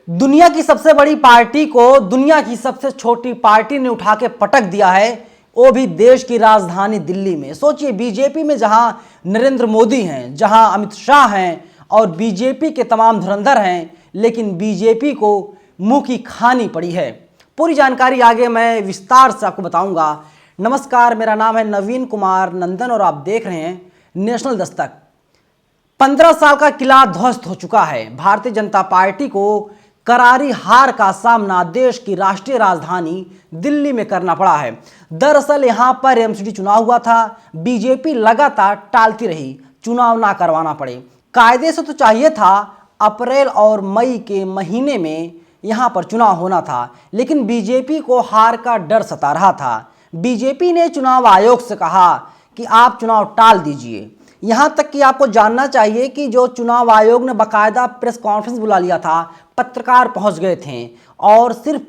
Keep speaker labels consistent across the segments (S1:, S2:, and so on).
S1: दुनिया की सबसे बड़ी पार्टी को दुनिया की सबसे छोटी पार्टी ने उठा के पटक दिया है, वो भी देश की राजधानी दिल्ली में। सोचिए, बीजेपी में जहां नरेंद्र मोदी हैं, जहां अमित शाह हैं और बीजेपी के तमाम धुरंधर हैं, लेकिन बीजेपी को मुंह की खानी पड़ी है। पूरी जानकारी आगे मैं विस्तार से आपको बताऊंगा। नमस्कार, मेरा नाम है नवीन कुमार नंदन और आप देख रहे हैं नेशनल दस्तक। 15 साल का किला ध्वस्त हो चुका है। भारतीय जनता पार्टी को करारी हार का सामना देश की राष्ट्रीय राजधानी दिल्ली में करना पड़ा है। दरअसल यहां पर एमसीडी चुनाव हुआ था, बीजेपी लगातार टालती रही, चुनाव ना करवाना पड़े। कायदे से तो चाहिए था अप्रैल और मई के महीने में यहां पर चुनाव होना था, लेकिन बीजेपी को हार का डर सता रहा था। बीजेपी ने चुनाव आयोग से कहा कि आप चुनाव टाल दीजिए। यहां तक कि आपको जानना चाहिए कि जो चुनाव आयोग ने बाकायदा प्रेस कॉन्फ्रेंस बुला लिया था, पत्रकार पहुंच गए थे और सिर्फ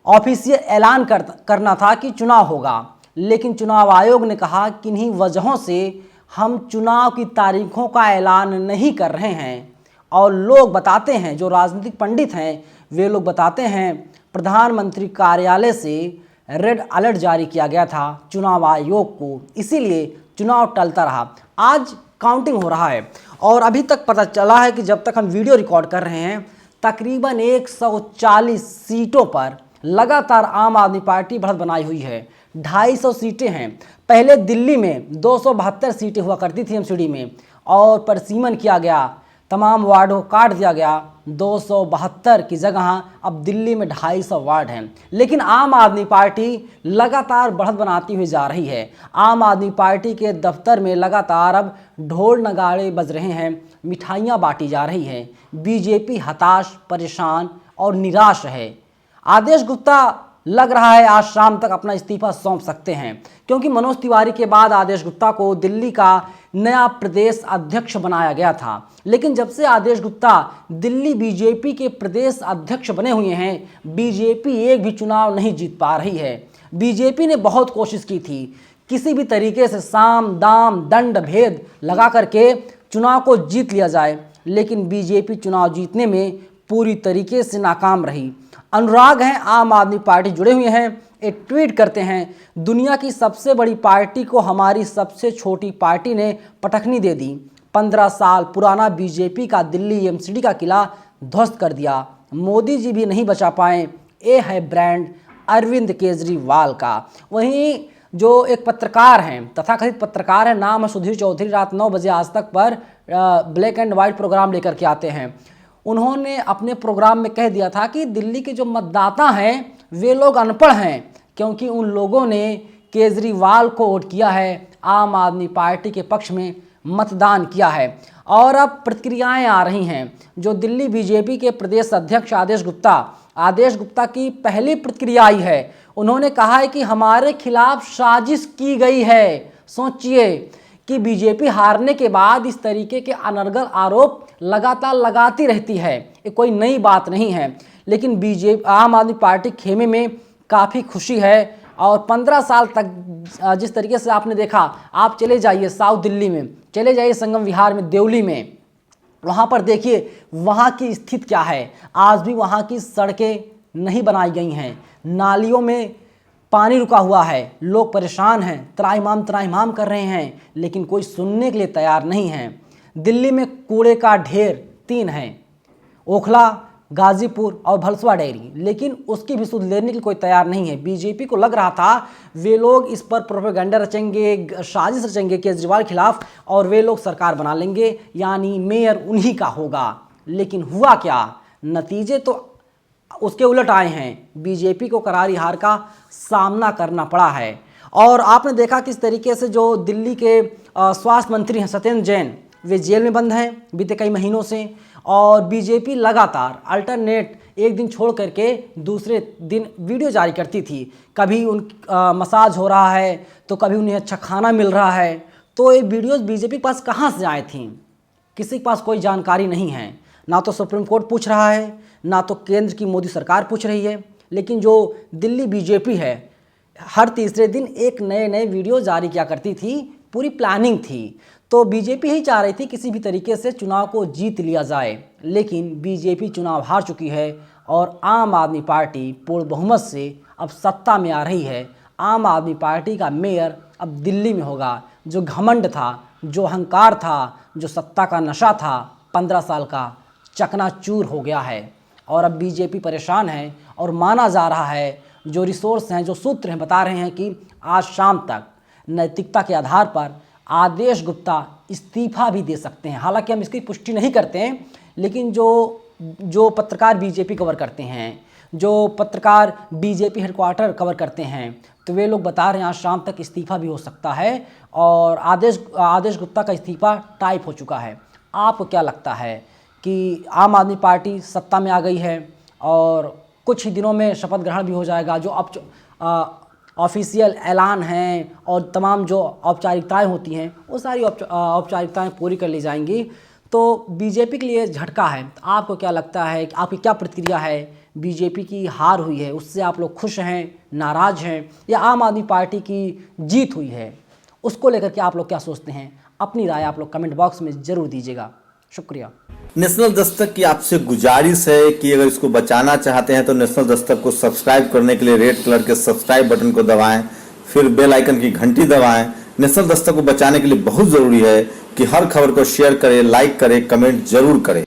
S1: ऑफिशियल ऐलान करना था कि चुनाव होगा। लेकिन चुनाव आयोग ने कहा किन्हीं वजहों से हम चुनाव की तारीखों का ऐलान नहीं कर रहे हैं। और लोग बताते हैं, जो राजनीतिक पंडित हैं वे लोग बताते हैं, प्रधानमंत्री कार्यालय से रेड अलर्ट जारी किया गया था चुनाव आयोग को, इसीलिए चुनाव टलता रहा। आज काउंटिंग हो रहा है और अभी तक पता चला है कि जब तक हम वीडियो रिकॉर्ड कर रहे हैं तकरीबन 140 सीटों पर लगातार आम आदमी पार्टी बढ़त बनाई हुई है। 250 सीटें हैं। पहले दिल्ली में 272 सीटें हुआ करती थी एमसीडी में, और परिसीमन किया गया, तमाम वार्डों को काट दिया गया। 272 की जगह अब दिल्ली में 250 वार्ड हैं। लेकिन आम आदमी पार्टी लगातार बढ़त बनाती हुई जा रही है। आम आदमी पार्टी के दफ्तर में लगातार अब ढोल नगाड़े बज रहे हैं, मिठाइयाँ बांटी जा रही हैं। बीजेपी हताश, परेशान और निराश है। आदेश गुप्ता लग रहा है आज शाम तक अपना इस्तीफा सौंप सकते हैं, क्योंकि मनोज तिवारी के बाद आदेश गुप्ता को दिल्ली का नया प्रदेश अध्यक्ष बनाया गया था। लेकिन जब से आदेश गुप्ता दिल्ली बीजेपी के प्रदेश अध्यक्ष बने हुए हैं, बीजेपी एक भी चुनाव नहीं जीत पा रही है। बीजेपी ने बहुत कोशिश की थी किसी भी तरीके से साम दाम दंड भेद लगा करके चुनाव को जीत लिया जाए, लेकिन बीजेपी चुनाव जीतने में पूरी तरीके से नाकाम रही। अनुराग हैं, आम आदमी पार्टी जुड़े हुए हैं, एक ट्वीट करते हैं, दुनिया की सबसे बड़ी पार्टी को हमारी सबसे छोटी पार्टी ने पटखनी दे दी। 15 साल पुराना बीजेपी का दिल्ली एमसीडी का किला ध्वस्त कर दिया। मोदी जी भी नहीं बचा पाए, ये है ब्रांड अरविंद केजरीवाल का। वहीं जो एक पत्रकार हैं, तथाकथित पत्रकार हैं, नाम है सुधीर चौधरी, रात 9 बजे आज तक पर ब्लैक एंड वाइट प्रोग्राम लेकर के आते हैं। उन्होंने अपने प्रोग्राम में कह दिया था कि दिल्ली के जो मतदाता हैं वे लोग अनपढ़ हैं, क्योंकि उन लोगों ने केजरीवाल को वोट किया है, आम आदमी पार्टी के पक्ष में मतदान किया है। और अब प्रतिक्रियाएं आ रही हैं। जो दिल्ली बीजेपी के प्रदेश अध्यक्ष आदेश गुप्ता की पहली प्रतिक्रिया आई है। उन्होंने कहा है कि हमारे खिलाफ साजिश की गई है। सोचिए कि बीजेपी हारने के बाद इस तरीके के अनर्गल आरोप लगातार लगाती रहती है, ये कोई नई बात नहीं है। लेकिन बीजेपी आम आदमी पार्टी खेमे में काफ़ी खुशी है। और 15 साल तक जिस तरीके से आपने देखा, आप चले जाइए साउथ दिल्ली में, चले जाइए संगम विहार में, देवली में, वहाँ पर देखिए वहाँ की स्थिति क्या है। आज भी वहाँ की सड़कें नहीं बनाई गई हैं, नालियों में पानी रुका हुआ है, लोग परेशान हैं, त्राहिमाम कर रहे हैं, लेकिन कोई सुनने के लिए तैयार नहीं है। दिल्ली में कूड़े का ढेर 3 हैं, ओखला, गाजीपुर और भलसवा डेयरी, लेकिन उसकी भी सुध लेने की कोई तैयार नहीं है। बीजेपी को लग रहा था वे लोग इस पर प्रोपेगेंडा रचेंगे, साजिश रचेंगे केजरीवाल के खिलाफ और वे लोग सरकार बना लेंगे, यानी मेयर उन्हीं का होगा। लेकिन हुआ क्या? नतीजे तो उसके उलट आए हैं। बीजेपी को करारी हार का सामना करना पड़ा है। और आपने देखा किस तरीके से जो दिल्ली के स्वास्थ्य मंत्री हैं सत्येंद्र जैन, वे जेल में बंद हैं बीते कई महीनों से। और बीजेपी लगातार अल्टरनेट एक दिन छोड़ करके दूसरे दिन वीडियो जारी करती थी। कभी मसाज हो रहा है तो कभी उन्हें अच्छा खाना मिल रहा है। तो ये वीडियोस बीजेपी के पास कहाँ से आए थी? किसी के पास कोई जानकारी नहीं है। ना तो सुप्रीम कोर्ट पूछ रहा है, ना तो केंद्र की मोदी सरकार पूछ रही है। लेकिन जो दिल्ली बीजेपी है, हर तीसरे दिन एक नए वीडियो जारी किया करती थी, पूरी प्लानिंग थी। तो बीजेपी ही चाह रही थी किसी भी तरीके से चुनाव को जीत लिया जाए, लेकिन बीजेपी चुनाव हार चुकी है और आम आदमी पार्टी पूर्ण बहुमत से अब सत्ता में आ रही है। आम आदमी पार्टी का मेयर अब दिल्ली में होगा। जो घमंड था, जो अहंकार था, जो सत्ता का नशा था 15 साल का, चकनाचूर हो गया है और अब बीजेपी परेशान है। और माना जा रहा है, जो रिसोर्स हैं, जो सूत्र हैं, बता रहे हैं कि आज शाम तक नैतिकता के आधार पर आदेश गुप्ता इस्तीफा भी दे सकते हैं। हालांकि हम इसकी पुष्टि नहीं करते हैं, लेकिन जो पत्रकार बीजेपी कवर करते हैं, जो पत्रकार बीजेपी हेडक्वार्टर कवर करते हैं, तो वे लोग बता रहे हैं आज शाम तक इस्तीफा भी हो सकता है और आदेश गुप्ता का इस्तीफा टाइप हो चुका है। आपको क्या लगता है कि आम आदमी पार्टी सत्ता में आ गई है और कुछ ही दिनों में शपथ ग्रहण भी हो जाएगा, जो अब ऑफिशियल ऐलान हैं और तमाम जो औपचारिकताएं होती हैं वो सारी औपचारिकताएं पूरी कर ली जाएंगी, तो बीजेपी के लिए झटका है। आपको क्या लगता है, आपकी क्या प्रतिक्रिया है? बीजेपी की हार हुई है, उससे आप लोग खुश हैं, नाराज़ हैं, या आम आदमी पार्टी की जीत हुई है, उसको लेकर के आप लोग क्या सोचते हैं? अपनी राय आप लोग कमेंट बॉक्स में ज़रूर दीजिएगा। शुक्रिया।
S2: नेशनल दस्तक की आपसे गुजारिश है कि अगर इसको बचाना चाहते हैं तो नेशनल दस्तक को सब्सक्राइब करने के लिए रेड कलर के सब्सक्राइब बटन को दबाएं, फिर बेल आइकन की घंटी दबाएं। नेशनल दस्तक को बचाने के लिए बहुत जरूरी है कि हर खबर को शेयर करें, लाइक करें, कमेंट जरूर करें।